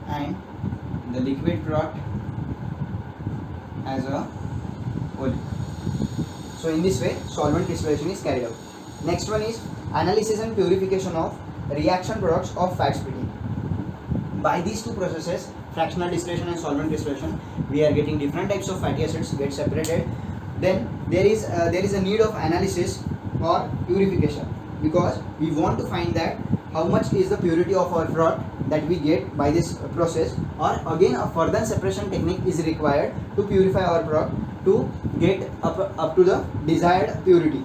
and the liquid product as a oil. So in this way solvent crystallization is carried out. Next one is analysis and purification of reaction products of fat splitting. By these two processes, fractional distillation and solvent crystallization, we are getting different types of fatty acids get separated. Then there is a need of analysis or purification, because we want to find that how much is the purity of our product that we get by this process, or again a further separation technique is required to purify our product to get up to the desired purity.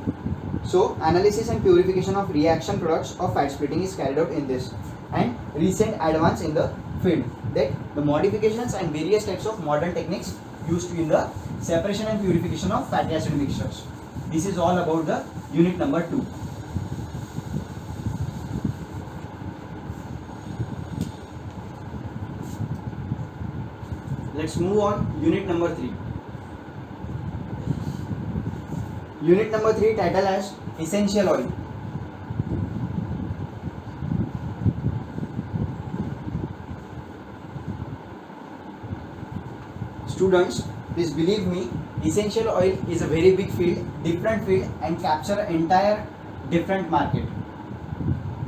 So analysis and purification of reaction products of fat splitting is carried out in this. And recent advance in the field, that the modifications and various types of modern techniques used in the separation and purification of fatty acid mixtures. This is all about the unit number 2. Let's move on unit number 3. Unit number 3 title as essential oil. Students, please believe me, essential oil is a very big field, different field, and capture entire different market.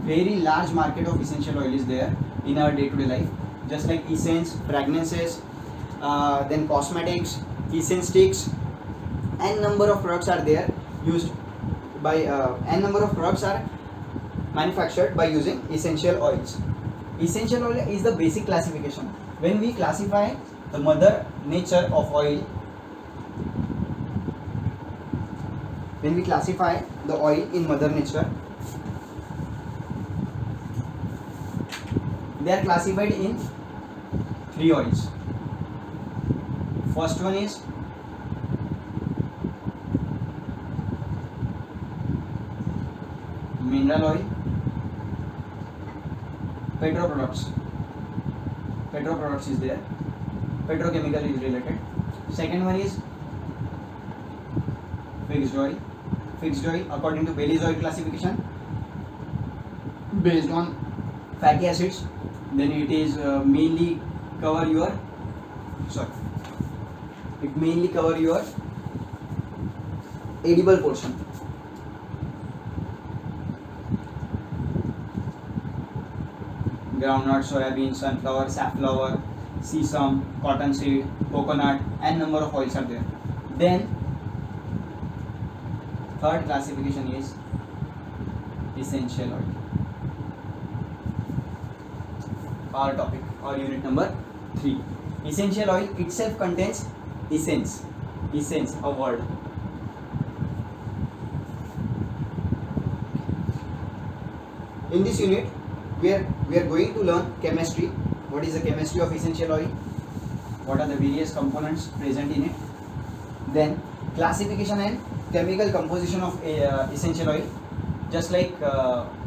Very large market of essential oil is there in our day-to-day life, just like essence, fragrances, then cosmetics, essence sticks, n number of products are there used by n number of products are manufactured by using essential oils. Essential oil is the basic classification. When we classify the mother nature of oil, when we classify the oil in mother nature, they are classified in 3 oils. First one is mineral oil, petroproducts. Petroproducts is there, petrochemical is related. Second one is fixed oil. Fixed oil according to Bailey's oil classification, based on fatty acids, then it is mainly cover your edible portion. Groundnut, soybean, sunflower, safflower, sesame, cottonseed, coconut, and number of oils are there. Then third classification is essential oil. Our topic or unit number 3. Essential oil itself contains essence, a word. In this unit, we are going to learn chemistry. What is the chemistry of essential oil? What are the various components present in it? Then classification and chemical composition of essential oil. Just like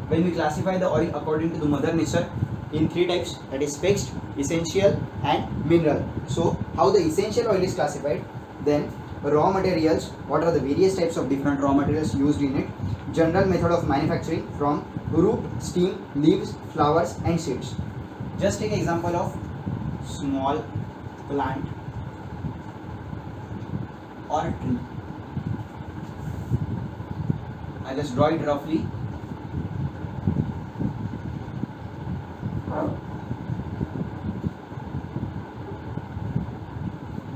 when we classify the oil according to the mother nature in 3 types, that is fixed, essential, and mineral. So how the essential oil is classified? Then raw materials, what are the various types of different raw materials used in it? General method of manufacturing from root, stem, leaves, flowers, and seeds. Just take example of small plant or tree. I just draw it roughly.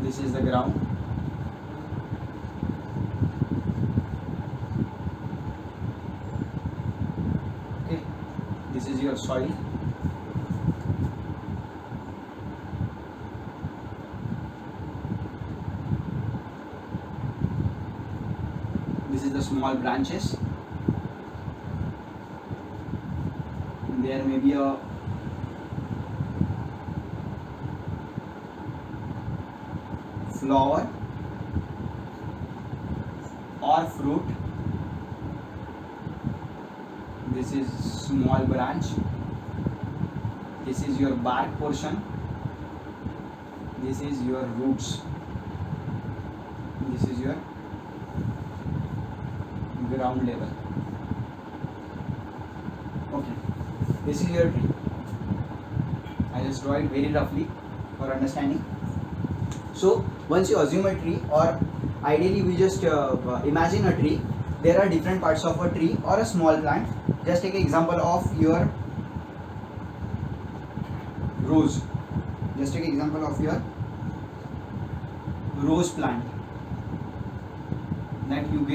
This is the ground. Okay, this is your soil. This is the small branches. There may be a flower or fruit. This is small branch. This is your bark portion. This is your roots. This is your ground level. Okay, this is your tree. I let's draw it very roughly for understanding. So once you assume a tree, or ideally we just imagine a tree, there are different parts of a tree or a small plant. Just take an example of your rose. Just take an example of your rose plant, that you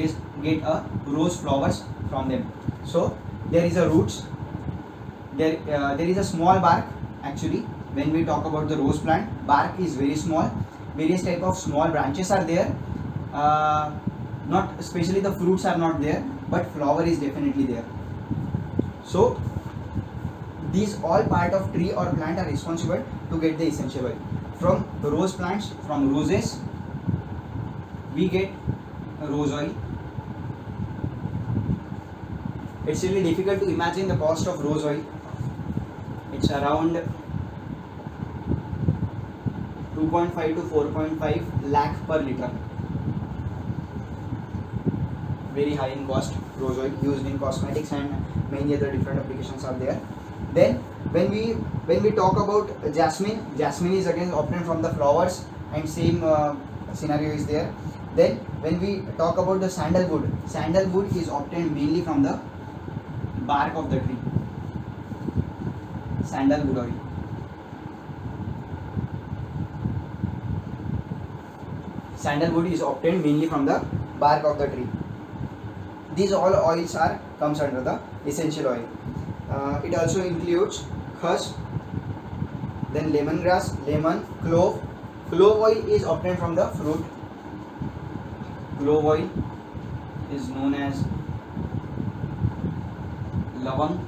get a rose flowers from them. So there is a roots, there is a small bark. Actually, when we talk about the rose plant, bark is very small. Various type of small branches are there. Not especially the fruits are not there, but flower is definitely there. So these all part of tree or plant are responsible to get the essential oil. From rose plants, from roses, we get rose oil. It's really difficult to imagine the cost of rose oil. It's around 2.5 to 4.5 lakh per liter. Very high in cost. Rose oil used in cosmetics and many other different applications are there. Then when we talk about jasmine, jasmine is again obtained from the flowers, and same scenario is there. Then when we talk about the sandalwood, sandalwood is obtained mainly from the bark of the tree. Sandalwood oil. Sandalwood is obtained mainly from the bark of the tree. These all oils comes under the essential oil. It also includes khash, then lemongrass, lemon, clove. Clove oil is obtained from the fruit. Clove oil is known as lavang.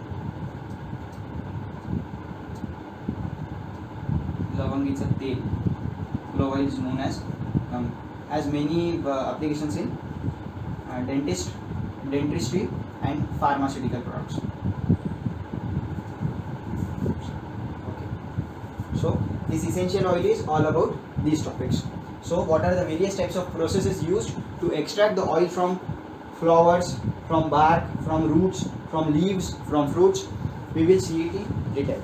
Lavang is a tail. Clove oil is known as many applications in dentistry and pharmaceutical products. Okay. So this essential oil is all about these topics. So what are the various types of processes used to extract the oil from flowers, from bark, from roots, from leaves, from fruits? We will see it in detail.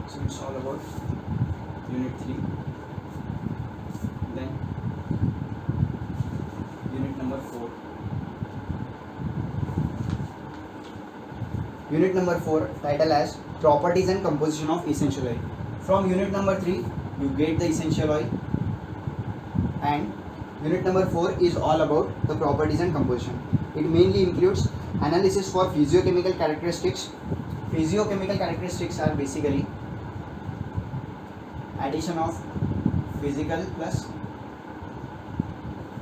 So it's all about unit 3. Then unit number 4. Unit number 4 title as properties and composition of essential oil. From unit number 3 you get the essential oil, and unit number 4 is all about the properties and composition. It mainly includes analysis for physiochemical characteristics. Physiochemical characteristics are basically addition of physical plus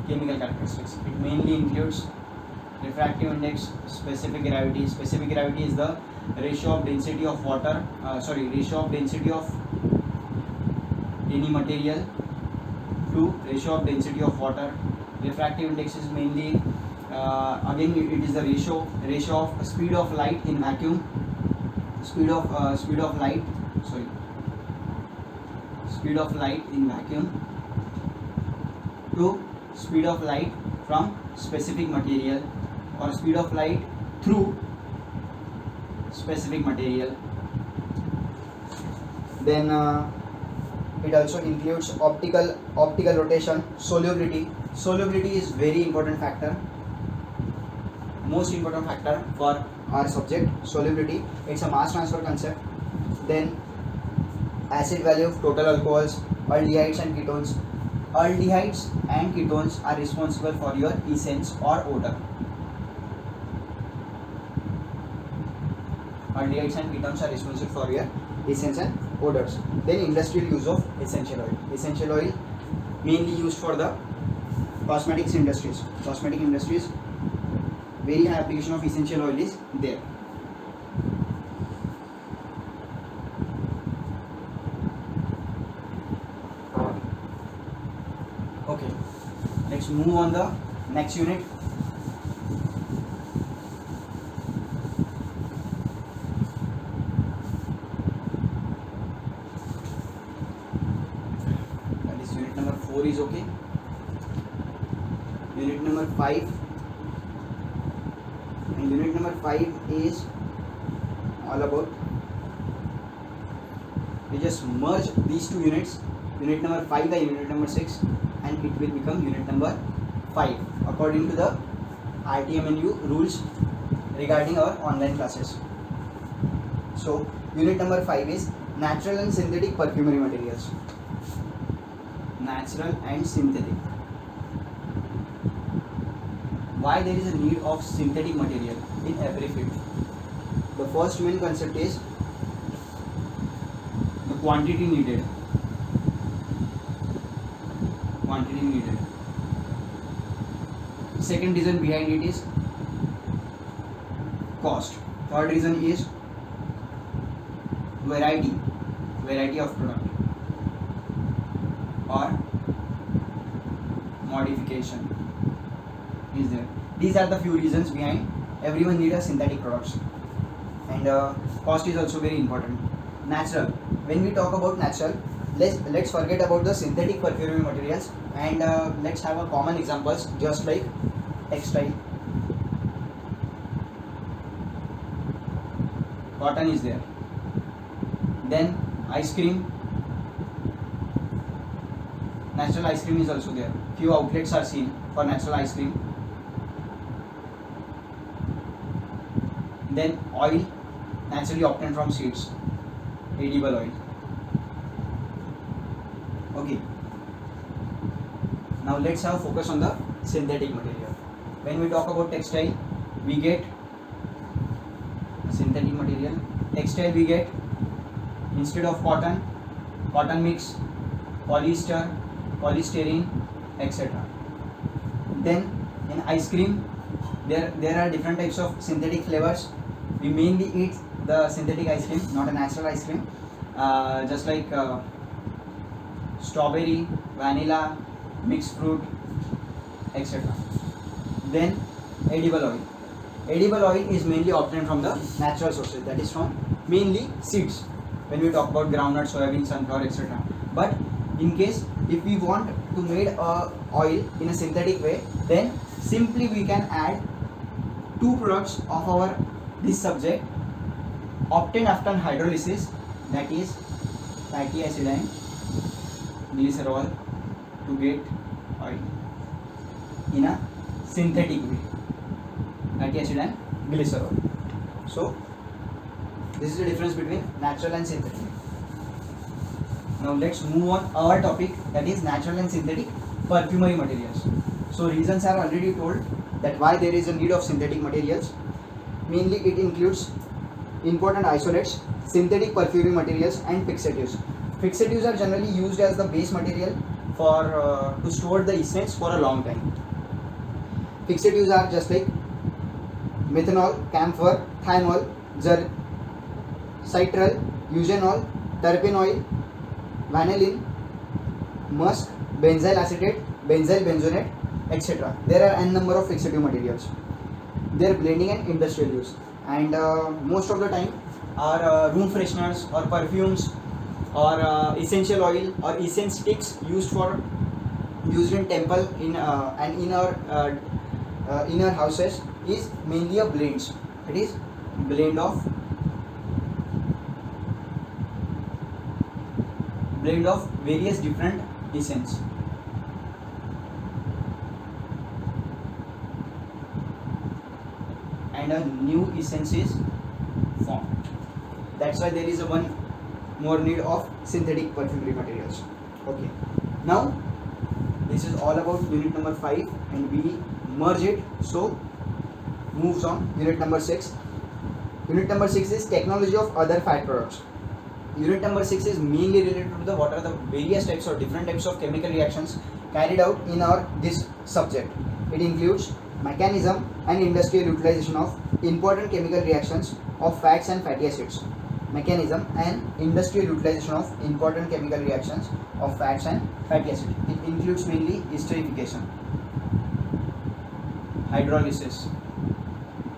chemical characteristics. It mainly includes refractive index, specific gravity. Specific gravity is the ratio of density of water, ratio of density of any material to ratio of density of water. Refractive index is mainly again it is the ratio of speed of light in vacuum, speed of light in vacuum to speed of light from specific material, or speed of light through specific material. Then it also includes optical rotation. Solubility is very important factor, most important factor for our subject. Solubility, it's a mass transfer concept. Then acid value of total alcohols, aldehydes and ketones. Aldehydes and ketones are responsible for your essence or odor. Aldehydes and ketones are responsible for your essence and odors. Then industrial use of essential oil. Essential oil mainly used for the cosmetics industries. Cosmetic industries, very high application of essential oil is there. Okay, let's move on the next unit. 4 is okay. Unit number 5, and unit number 5 is all about, we just merge these two units, unit number 5 and unit number 6, and it will become unit number 5 according to the RTMNU rules regarding our online classes. So unit number 5 is natural and synthetic perfumery materials. Natural and synthetic. Why there is a need of synthetic material in every field? The first main concept is the quantity needed. Quantity needed. Second reason behind it is cost. Third reason is variety of product or modification is there. These are the few reasons behind everyone need a synthetic products, and cost is also very important. Natural. When we talk about natural, let's forget about the synthetic perfumery materials, and let's have a common examples just like textile. Cotton is there. Then ice cream. Natural ice cream is also there. Few outlets are seen for natural ice cream. Then oil, naturally obtained from seeds, edible oil. Okay. Now let's have focus on the synthetic material. When we talk about textile, we get synthetic material. Textile we get, instead of cotton, cotton mix, polyester, polystyrene, etc. Then in ice cream, there are different types of synthetic flavors. We mainly eat the synthetic ice cream, not a natural ice cream, just like strawberry, vanilla, mixed fruit, etc. Then edible oil. Edible oil is mainly obtained from the natural sources, that is from mainly seeds. When we talk about groundnut, soybean, sunflower, etc. But in case if we want to make oil in a synthetic way, then simply we can add two products of our this subject obtained after hydrolysis, that is fatty acid and glycerol, to get oil in a synthetic way. Fatty acid and glycerol. So this is the difference between natural and synthetic. Now let's move on our topic, that is natural and synthetic perfumery materials. So reasons are already told that why there is a need of synthetic materials. Mainly it includes important isolates, synthetic perfumery materials, and fixatives. Fixatives are generally used as the base material for to store the essence for a long time. Fixatives are just like methanol, camphor, thiamine, citral, eugenol, terpenoid, vanillin, musk, benzyl acetate, benzyl benzoate, etc. There are n number of fixative materials. Their blending and industrial use, and most of the time are room fresheners or perfumes or essential oil or essence sticks used in temple in and in our inner houses is mainly a blends. It is blend of various different essence. And a new essence is formed. That's why there is a one more need of synthetic perfumery materials. Okay. Now this is all about unit number 5, and we merge it. So moves on unit number 6. Unit number 6 is technology of other fat products. Unit number 6 is mainly related to the what are the various types or different types of chemical reactions carried out in our this subject. It includes mechanism and industrial utilization of important chemical reactions of fats and fatty acids. Mechanism and industrial utilization of important chemical reactions of fats and fatty acids. It includes mainly esterification, hydrolysis,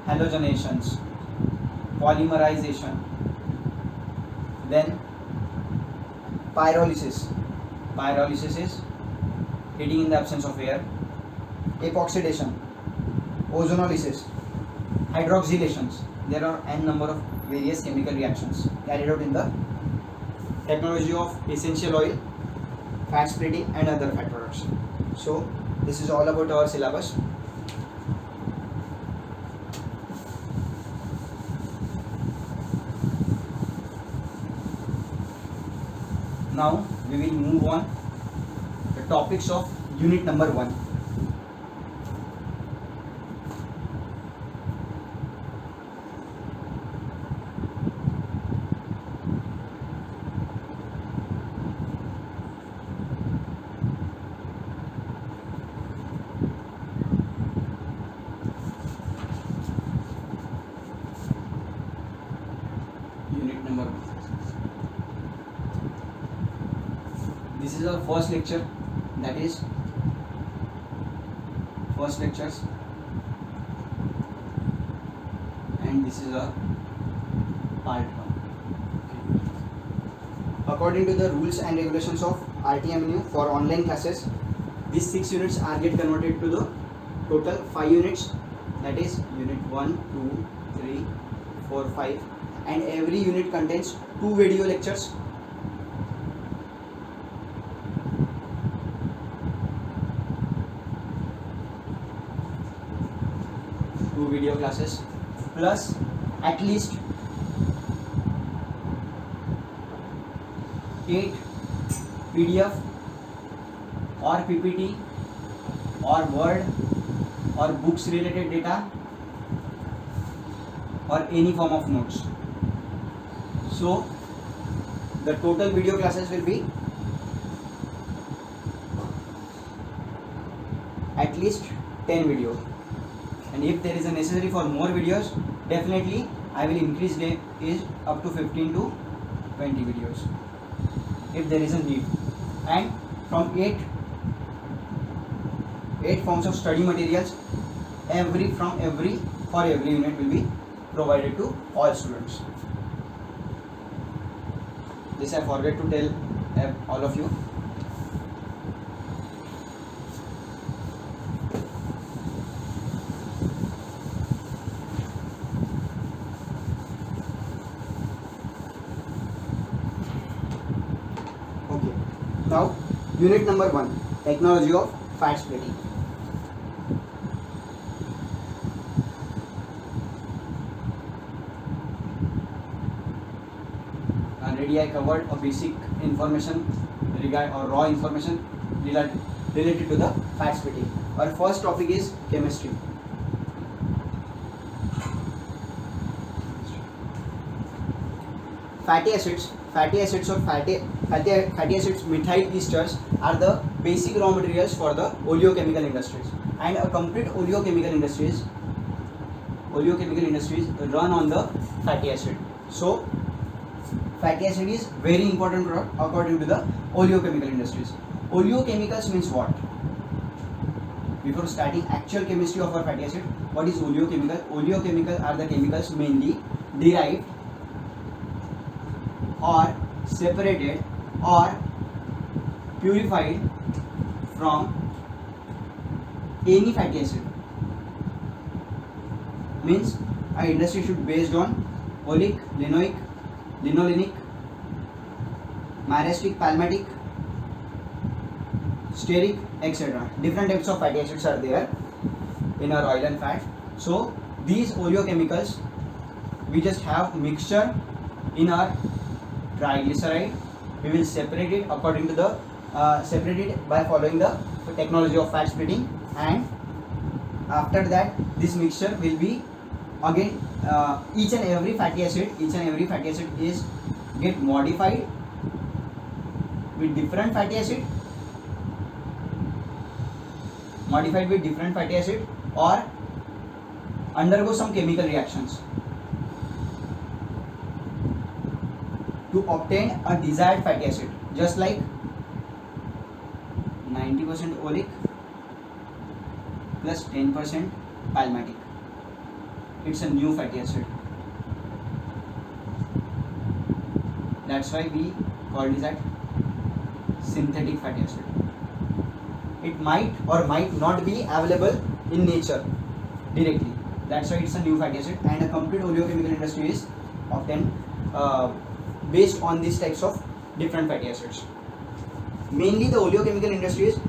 halogenations, polymerization, then pyrolysis. Pyrolysis is heating in the absence of air, epoxidation, ozonolysis, hydroxylations. There are n number of various chemical reactions carried out in the technology of essential oil, fat splitting and other fat products. So this is all about our syllabus. Now we will move on the topics of unit number 1. Unit number 1. This is our first lecture, that is first lectures, and this is our part 1. According to the rules and regulations of RTMNU for online classes, these 6 units are get converted to the total 5 units, that is unit 1, 2, 3, 4, 5, and every unit contains 2 video lectures. Video classes plus at least 8 PDF or PPT or Word or books related data or any form of notes. So the total video classes will be at least 10 videos. And if there is a necessary for more videos, definitely I will increase the age up to 15 to 20 videos if there is a need. And from 8 forms of study materials for every unit will be provided to all students. This I forget to tell all of you. Now, unit number 1, technology of fat splitting. Already I covered a basic information or raw information related to the fat splitting. Our first topic is chemistry. Fatty acids methyl esters are the basic raw materials for the oleochemical industries, and a complete oleochemical industries run on the fatty acid. So fatty acid is very important product according to the oleochemical industries. Oleochemicals means what? Before starting actual chemistry of our fatty acid, what is oleochemical? Oleochemical are the chemicals mainly derived or separated or purified from any fatty acid. Means our industry should based on oleic, linoic, linolenic, myristic, palmitic, stearic, etc. Different types of fatty acids are there in our oil and fat. So these oleochemicals, we just have mixture in our triglyceride. We will separate it according to the separated by following the technology of fat splitting, and after that this mixture will be again each and every fatty acid is get modified with different fatty acid, or undergo some chemical reactions to obtain a desired fatty acid, just like 90% oleic plus 10% palmitic. It's a new fatty acid. That's why we call it as synthetic fatty acid. it might or might not be available in nature directly. That's why it's a new fatty acid, and a complete oleochemical industry is often based on these types of different fatty acids. Mainly the oleochemical industry is